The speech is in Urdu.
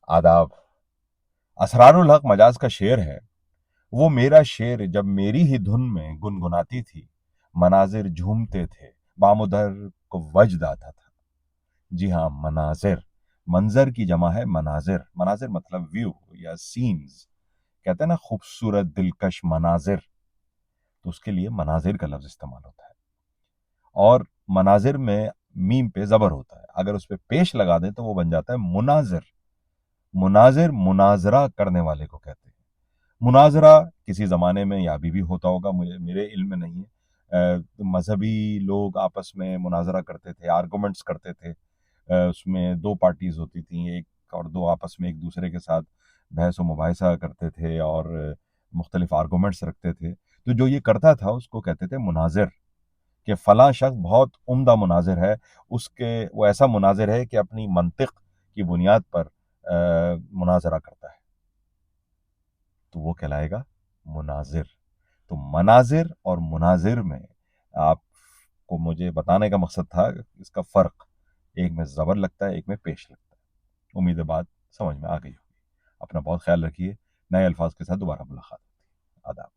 آداب۔ اسرار الحق مجاز کا شعر ہے، وہ میرا شعر جب میری ہی دھن میں گنگناتی تھی، مناظر جھومتے تھے، بامدر کو وجد آتا تھا۔ جی ہاں، مناظر، منظر کی جمع ہے مناظر، مناظر مطلب ویو یا سینز، کہتے ہیں نا خوبصورت دلکش مناظر، تو اس کے لیے مناظر کا لفظ استعمال ہوتا ہے۔ اور مناظر میں میم پہ زبر ہوتا ہے، اگر اس پہ پیش لگا دیں تو وہ بن جاتا ہے مناظر۔ مناظر مناظرہ کرنے والے کو کہتے ہیں۔ مناظرہ کسی زمانے میں یا ابھی بھی ہوتا ہوگا، میرے علم میں نہیں ہے، مذہبی لوگ آپس میں مناظرہ کرتے تھے، آرگومنٹس کرتے تھے، اس میں دو پارٹیز ہوتی تھیں، ایک اور دو آپس میں ایک دوسرے کے ساتھ بحث و مباحثہ کرتے تھے اور مختلف آرگومنٹس رکھتے تھے، تو جو یہ کرتا تھا اس کو کہتے تھے مناظر، کہ فلاں شخص بہت عمدہ مناظر ہے، اس کے وہ ایسا مناظر ہے کہ اپنی منطق کی بنیاد پر مناظرہ کرتا ہے، تو وہ کہلائے گا مناظر۔ تو مناظر اور مناظر میں آپ کو مجھے بتانے کا مقصد تھا اس کا فرق، ایک میں زبر لگتا ہے، ایک میں پیش لگتا ہے۔ امید ہے بات سمجھ میں آ گئی ہوگی۔ اپنا بہت خیال رکھیے، نئے الفاظ کے ساتھ دوبارہ ملاقات ہوتی ہے۔ آداب۔